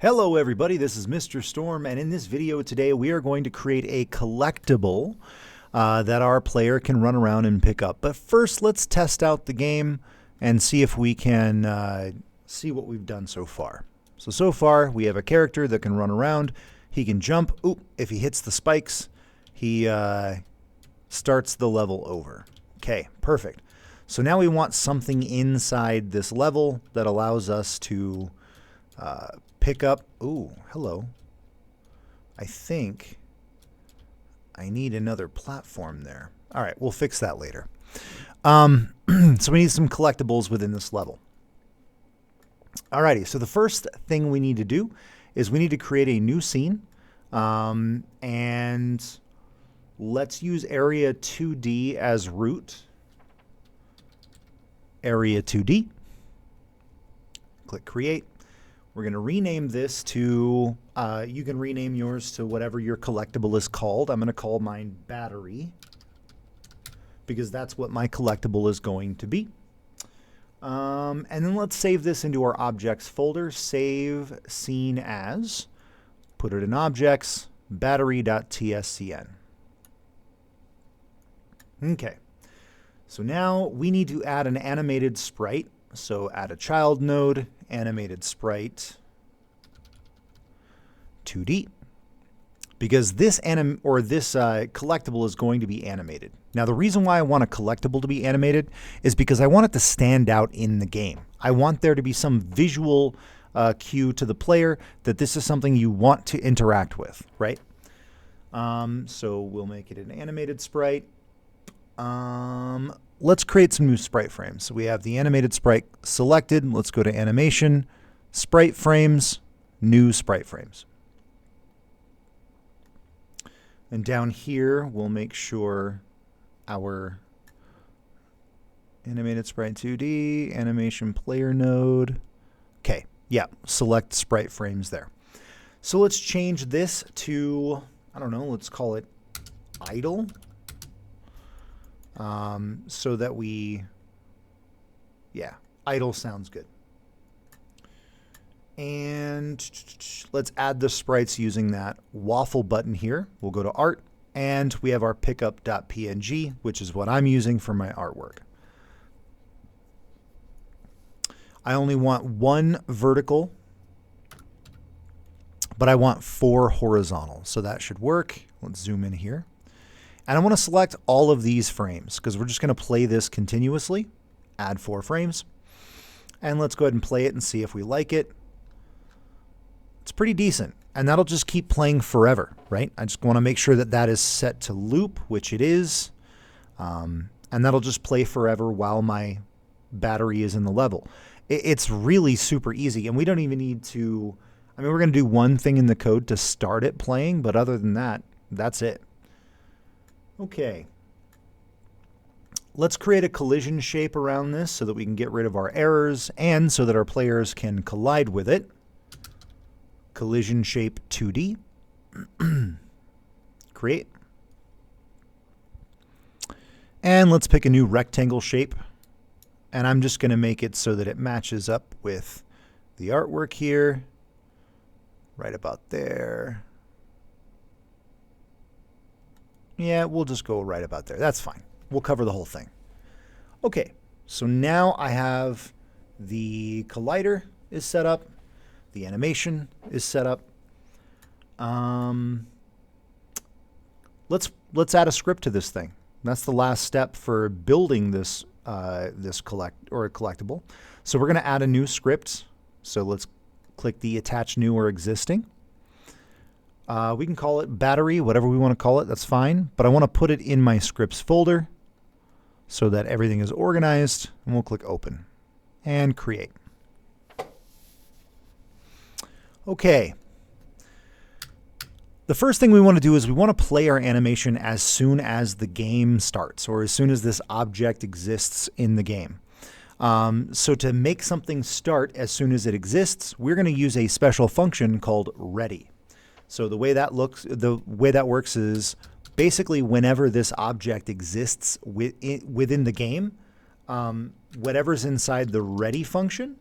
Hello everybody, this is Mr. Storm, and in this video today we are going to create a collectible that our player can run around and pick up. But first, let's test out the game and see if we can see what we've done so far. So far we have a character that can run around. He can jump. Ooh, if he hits the spikes, he starts the level over. Okay, perfect. So now we want something inside this level that allows us to pick up. Ooh, hello. I think I need another platform there. All right, we'll fix that later. So we need some collectibles within this level. Alrighty, so the first thing we need to do is we need to create a new scene. And let's use area 2D as root. Area 2D. Click create. We're going to rename this to, you can rename yours to whatever your collectible is called. I'm going to call mine battery because that's what my collectible is going to be. And then let's save this into our objects folder. Save scene as, put it in objects, battery.tscn. Okay. So now we need to add an animated sprite. So add a child node, animated sprite 2D, because this collectible is going to be animated. Now the reason why I want a collectible to be animated is because I want it to stand out in the game. I want there to be some visual cue to the player that this is something you want to interact with, right? So we'll make it an animated sprite. Let's create some new sprite frames. So we have the animated sprite selected. Let's go to animation, sprite frames, new sprite frames. And down here, we'll make sure our animated sprite 2D, animation player node. Okay, yeah, select sprite frames there. So let's change this to, I don't know, let's call it idle. So that idle sounds good. And let's add the sprites using that waffle button here. We'll go to art, and we have our pickup.png, which is what I'm using for my artwork. I only want one vertical, but I want 4 horizontal, so that should work. Let's zoom in here. And I want to select all of these frames because we're just going to play this continuously. Add 4 frames. And let's go ahead and play it and see if we like it. It's pretty decent. And that'll just keep playing forever, right? I just want to make sure that that is set to loop, which it is. And that'll just play forever while my battery is in the level. It's really super easy. And we don't even need to, I mean, we're going to do one thing in the code to start it playing. But other than that, that's it. Okay, let's create a collision shape around this so that we can get rid of our errors and so that our players can collide with it. Collision shape 2D. Create. And let's pick a new rectangle shape. And I'm just going to make it so that it matches up with the artwork here. Right about there. Yeah, we'll just go right about there. That's fine. We'll cover the whole thing. Okay, so now I have the collider is set up. The animation is set up. Let's add a script to this thing. That's the last step for building this collectible. So we're going to add a new script. So let's click the attach new or existing. We can call it battery, whatever we want to call it, that's fine. But I want to put it in my scripts folder so that everything is organized. And we'll click open and create. Okay. The first thing we want to do is we want to play our animation as soon as the game starts or as soon as this object exists in the game. So to make something start as soon as it exists, we're going to use a special function called ready. So the way that works is basically whenever this object exists within the game, whatever's inside the ready function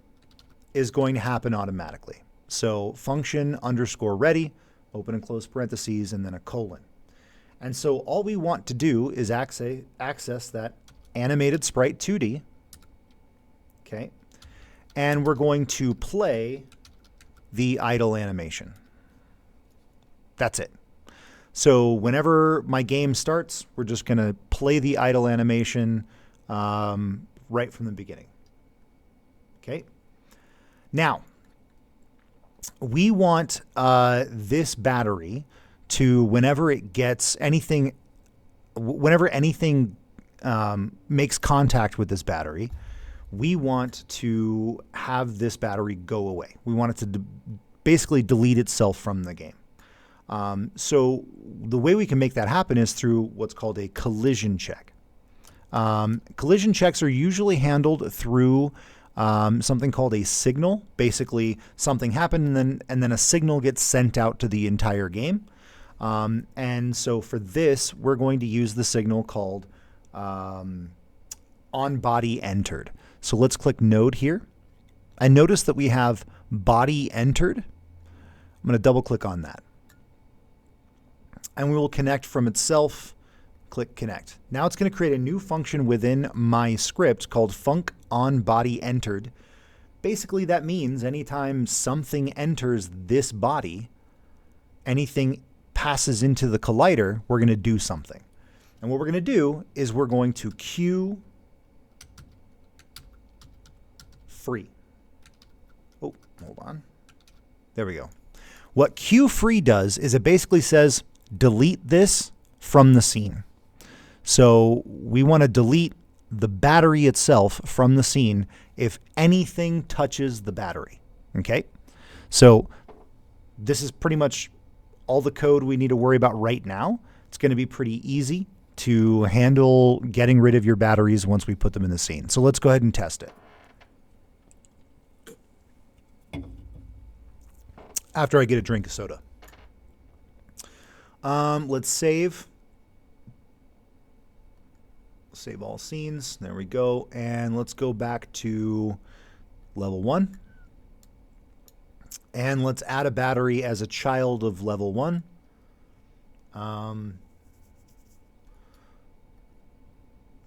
is going to happen automatically. So function underscore ready, open and close parentheses, and then a colon. And so all we want to do is access that animated sprite 2D. Okay. And we're going to play the idle animation. That's it. So whenever my game starts, we're just going to play the idle animation right from the beginning. Okay. Now, we want this battery to, whenever it gets anything, whenever anything makes contact with this battery, we want to have this battery go away. We want it to basically delete itself from the game. So the way we can make that happen is through what's called a collision check. Collision checks are usually handled through something called a signal. Basically, something happened and then a signal gets sent out to the entire game. And so for this, we're going to use the signal called on body entered. So let's click node here. And notice that we have body entered. I'm going to double click on that. And we will connect from itself. Click connect. Now it's going to create a new function within my script called func on body entered. Basically, that means anytime something enters this body, anything passes into the collider, we're going to do something. And what we're going to do is we're going to queue free. Oh, hold on. There we go. What queue free does is it basically says delete this from the scene. So we want to delete the battery itself from the scene if anything touches the battery. Okay? So this is pretty much all the code we need to worry about right now. It's going to be pretty easy to handle getting rid of your batteries once we put them in the scene. So let's go ahead and test it. After I get a drink of soda. Let's save. Save all scenes. There we go. And let's go back to level 1. And let's add a battery as a child of level 1.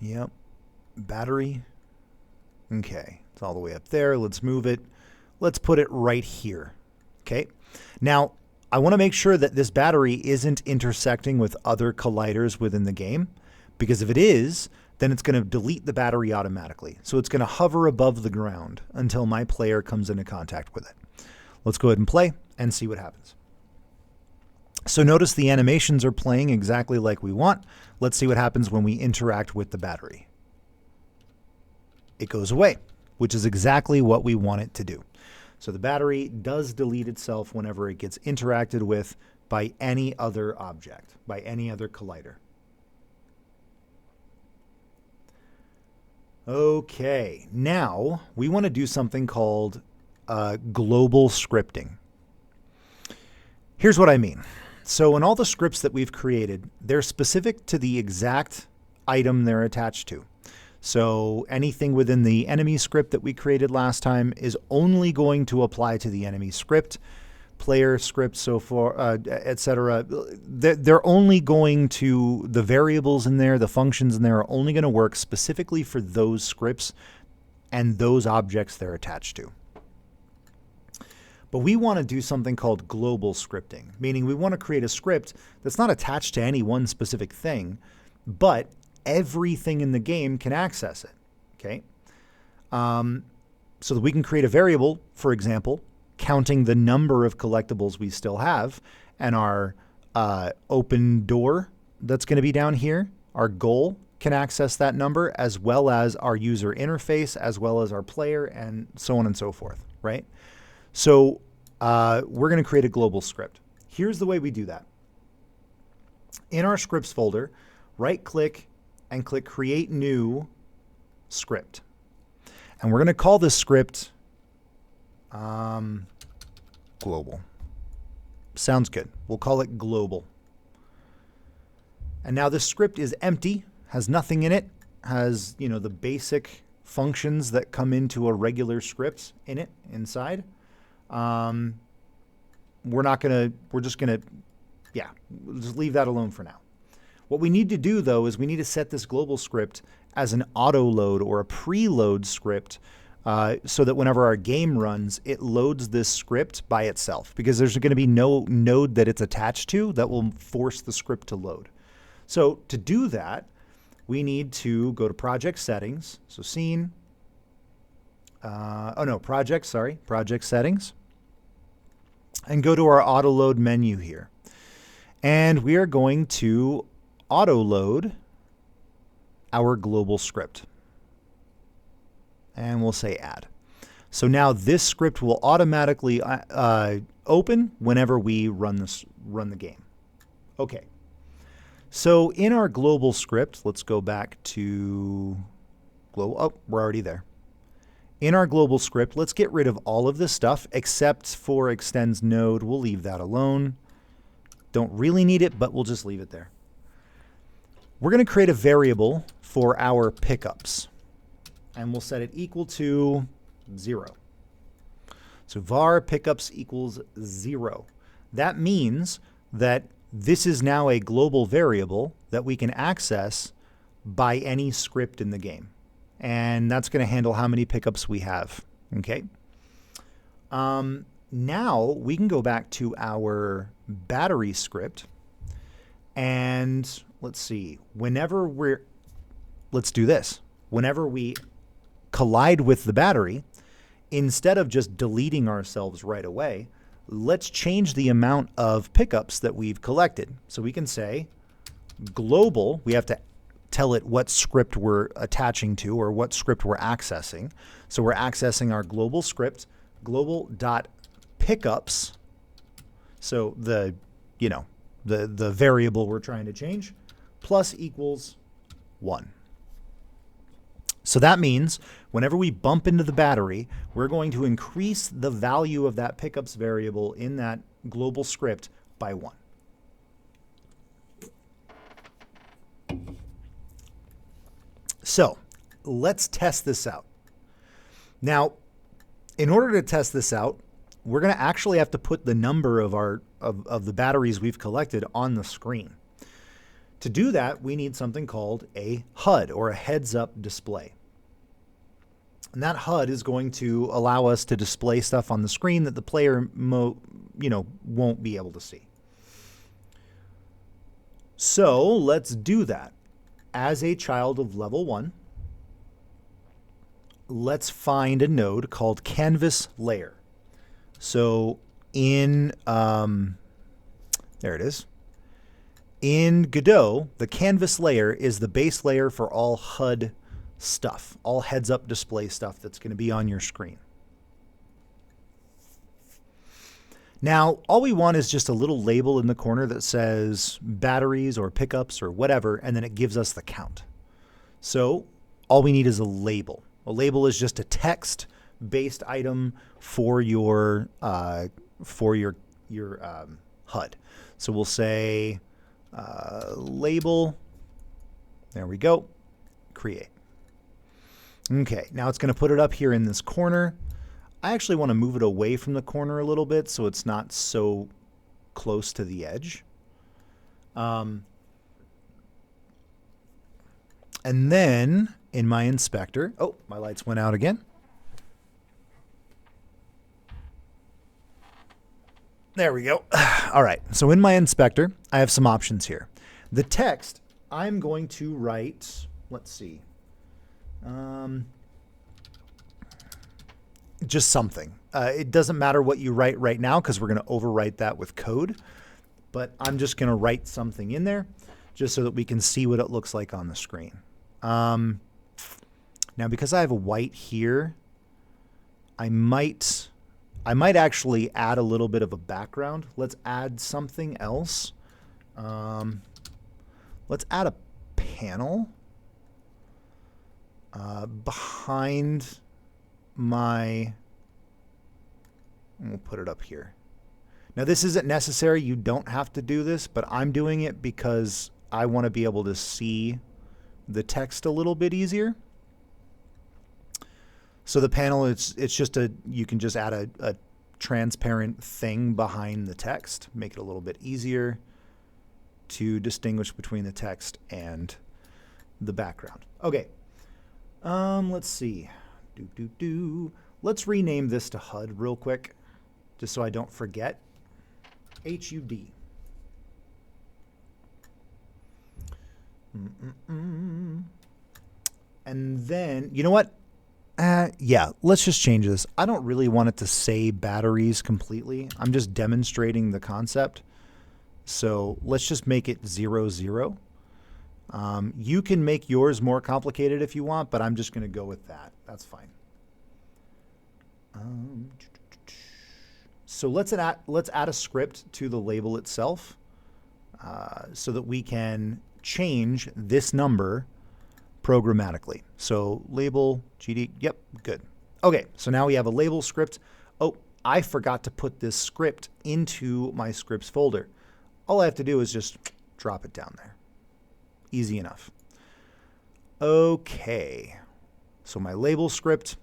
Yep. Battery. Okay. It's all the way up there. Let's move it. Let's put it right here. Okay. Now, I want to make sure that this battery isn't intersecting with other colliders within the game, because if it is, then it's going to delete the battery automatically. So it's going to hover above the ground until my player comes into contact with it. Let's go ahead and play and see what happens. So notice the animations are playing exactly like we want. Let's see what happens when we interact with the battery. It goes away, which is exactly what we want it to do. So the battery does delete itself whenever it gets interacted with by any other object, by any other collider. Okay, now we want to do something called global scripting. Here's what I mean. So in all the scripts that we've created, they're specific to the exact item they're attached to. So anything within the enemy script that we created last time is only going to apply to the enemy script, player script, so far, etc. They're only going to, the variables in there, the functions in there are only going to work specifically for those scripts and those objects they're attached to. But we want to do something called global scripting, meaning we want to create a script that's not attached to any one specific thing, but everything in the game can access it, okay? So that we can create a variable, for example, counting the number of collectibles we still have, and our open door that's going to be down here, our goal can access that number, as well as our user interface, as well as our player, and so on and so forth, right? So we're going to create a global script. Here's the way we do that. In our scripts folder, right-click and click Create New Script. And we're going to call this script Global. Sounds good. We'll call it Global. And now this script is empty, has nothing in it, has, you know, the basic functions that come into a regular script in it, inside. we're just gonna, yeah, we'll just leave that alone for now. What we need to do though is we need to set this global script as an auto load or a preload script so that whenever our game runs, it loads this script by itself, because there's going to be no node that it's attached to that will force the script to load. So to do that, we need to go to project settings. So scene, project settings, and go to our auto load menu here. And we are going to auto load our global script. And we'll say add. So now this script will automatically open whenever we run the game. Okay. So in our global script, let's go back to global. Oh, we're already there. In our global script, let's get rid of all of this stuff except for extends node. We'll leave that alone. Don't really need it, but we'll just leave it there. We're going to create a variable for our pickups, and we'll set it equal to 0. So var pickups equals 0. That means that this is now a global variable that we can access by any script in the game. And that's going to handle how many pickups we have. Okay. Now we can go back to our battery script, and let's see, whenever we collide with the battery, instead of just deleting ourselves right away, let's change the amount of pickups that we've collected. So we can say global, we have to tell it what script we're attaching to or what script we're accessing. So we're accessing our global script, global.pickups. So the variable we're trying to change, plus equals 1. So that means whenever we bump into the battery, we're going to increase the value of that pickups variable in that global script by 1. So let's test this out. Now, in order to test this out, we're going to actually have to put the number of the batteries we've collected on the screen. To do that, we need something called a HUD, or a heads-up display. And that HUD is going to allow us to display stuff on the screen that the player won't be able to see. So let's do that. As a child of level 1, let's find a node called canvas layer. So in, there it is. In Godot, the canvas layer is the base layer for all HUD stuff, all heads-up display stuff that's going to be on your screen. Now, all we want is just a little label in the corner that says batteries or pickups or whatever, and then it gives us the count. So all we need is a label. A label is just a text-based item for your HUD. So we'll say label. There we go. Create. Okay, now it's going to put it up here in this corner. I actually want to move it away from the corner a little bit so it's not so close to the edge. And then in my inspector, oh, my lights went out again. There we go. All right, so in my inspector, I have some options here. The text, I'm going to write, let's see, just something. It doesn't matter what you write right now because we're going to overwrite that with code, but I'm just going to write something in there just so that we can see what it looks like on the screen. Now, because I have a white here, I might actually add a little bit of a background. Let's add something else. Let's add a panel behind my, we'll put it up here. Now this isn't necessary, you don't have to do this, but I'm doing it because I want to be able to see the text a little bit easier. So the panel, it's just you can just add a transparent thing behind the text, make it a little bit easier to distinguish between the text and the background. Okay, let's see. Let's rename this to HUD real quick, just so I don't forget. HUD. And then, you know what? Yeah, let's just change this. I don't really want it to say batteries completely. I'm just demonstrating the concept. So let's just make it 0, 0. You can make yours more complicated if you want, but I'm just going to go with that. That's fine. So let's add a script to the label itself so that we can change this number programmatically. So label GD, yep, good. Okay, so now we have a label script. Oh, I forgot to put this script into my scripts folder. All I have to do is just drop it down there. Easy enough. Okay, so my label script,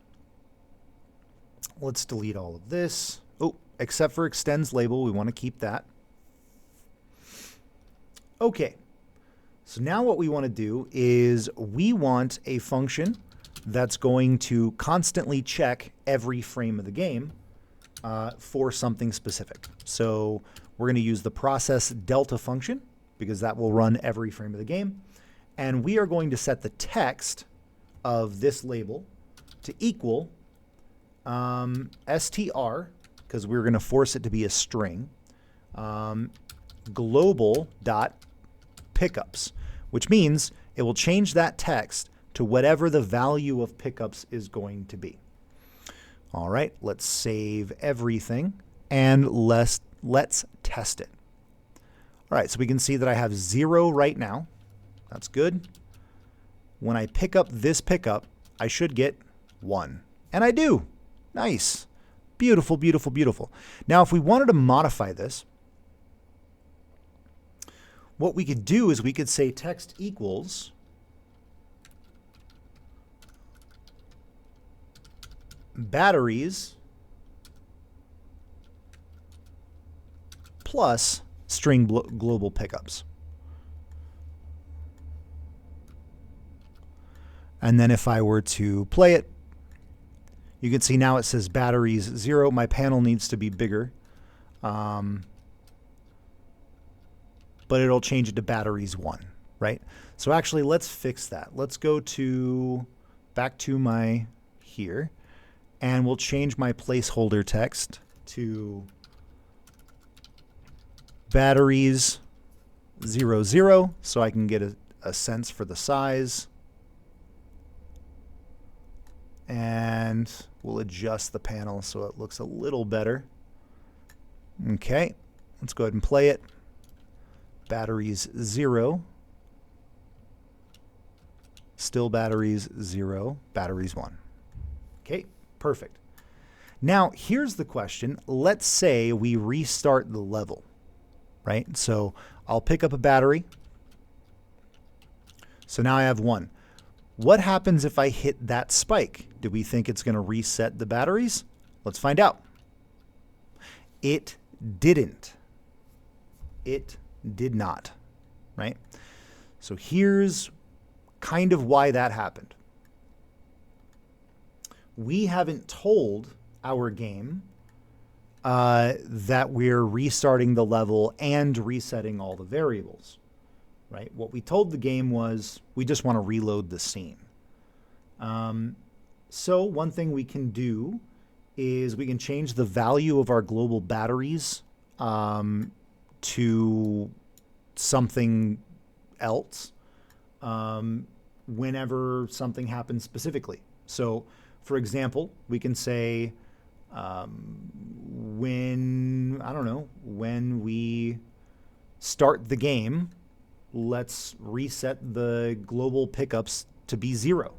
let's delete all of this. Oh, except for extends label, we want to keep that. Okay. So now what we want to do is we want a function that's going to constantly check every frame of the game for something specific. So we're going to use the process delta function because that will run every frame of the game. And we are going to set the text of this label to equal str, because we're going to force it to be a string, global dot pickups, which means it will change that text to whatever the value of pickups is going to be. All right, let's save everything and let's test it. All right, so we can see that I have 0 right now. That's good. When I pick up this pickup, I should get 1. And I do. Nice. Beautiful, beautiful, beautiful. Now, if we wanted to modify this, what we could do is we could say text equals batteries plus string global pickups. And then if I were to play it, you can see now it says batteries 0. My panel needs to be bigger. But it'll change it to batteries 1, right? So actually, let's fix that. Let's go back to my here, and we'll change my placeholder text to batteries 0, 0, so I can get a sense for the size. And we'll adjust the panel so it looks a little better. Okay, let's go ahead and play it. Batteries 0, still batteries 0, batteries 1. Okay, perfect. Now, here's the question. Let's say we restart the level, right? So I'll pick up a battery. So now I have 1. What happens if I hit that spike? Do we think it's going to reset the batteries? Let's find out. It didn't. It did not, right? So here's kind of why that happened. We haven't told our game that we're restarting the level and resetting all the variables, right? What we told the game was we just want to reload the scene. So one thing we can do is we can change the value of our global batteries to something else whenever something happens specifically. So, for example, we can say when we start the game, let's reset the global pickups to be 0.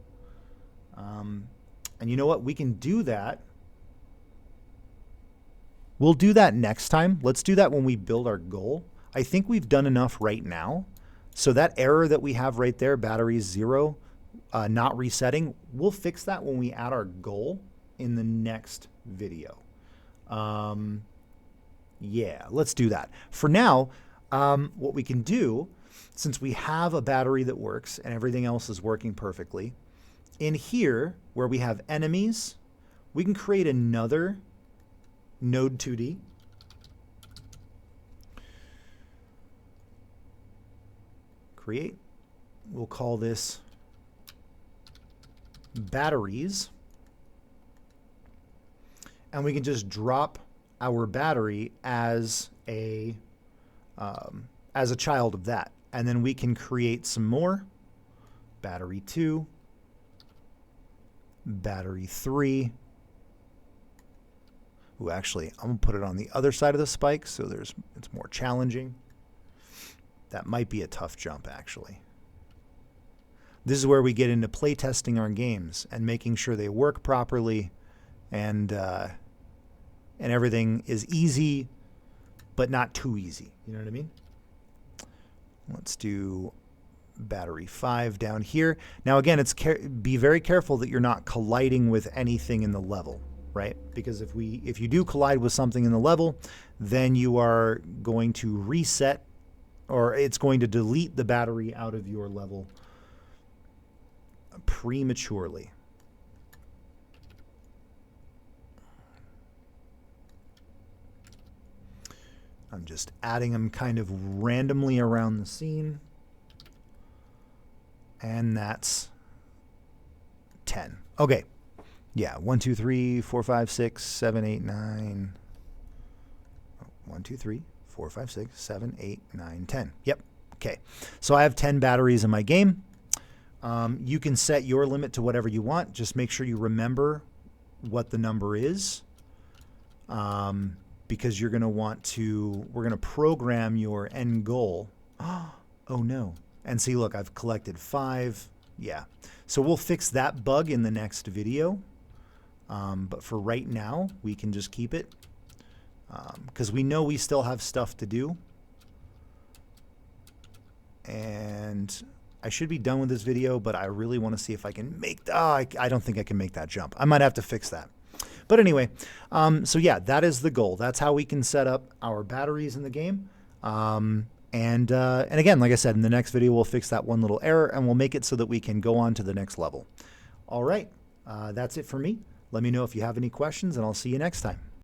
And you know what? We can do that. We'll do that next time. Let's do that when we build our goal. I think we've done enough right now. So that error that we have right there, batteries 0, not resetting, we'll fix that when we add our goal in the next video. Yeah, let's do that. For now, what we can do, since we have a battery that works and everything else is working perfectly, in here where we have enemies, we can create another node 2D. Create. We'll call this batteries. And we can just drop our battery as a child of that. And then we can create some more. Battery 2, battery 3. Ooh, actually, I'm gonna put it on the other side of the spike so it's more challenging. That might be a tough jump, actually. This is where we get into play testing our games and making sure they work properly, and everything is easy, but not too easy. You know what I mean? Let's do battery 5 down here. Now again, be very careful that you're not colliding with anything in the level, right? Because if you do collide with something in the level, then you are going to reset, or it's going to delete the battery out of your level prematurely. I'm just adding them kind of randomly around the scene. And that's 10. Okay. Yeah, 1, 2, 3, 4, 5, 6, 7, 8, 9. 1, 2, 3, 4, 5, 6, 7, 8, 9, 10. Yep. Okay. So I have 10 batteries in my game. You can set your limit to whatever you want. Just make sure you remember what the number is. Because you're going to we're going to program your end goal. Oh no. And see, look, I've collected 5. Yeah. So we'll fix that bug in the next video. But for right now, we can just keep it. Because we know we still have stuff to do. And I should be done with this video, but I really want to see if I can make... I don't think I can make that jump. I might have to fix that. But anyway, so yeah, that is the goal. That's how we can set up our batteries in the game. And again, like I said, in the next video, we'll fix that one little error and we'll make it so that we can go on to the next level. All right, that's it for me. Let me know if you have any questions, and I'll see you next time.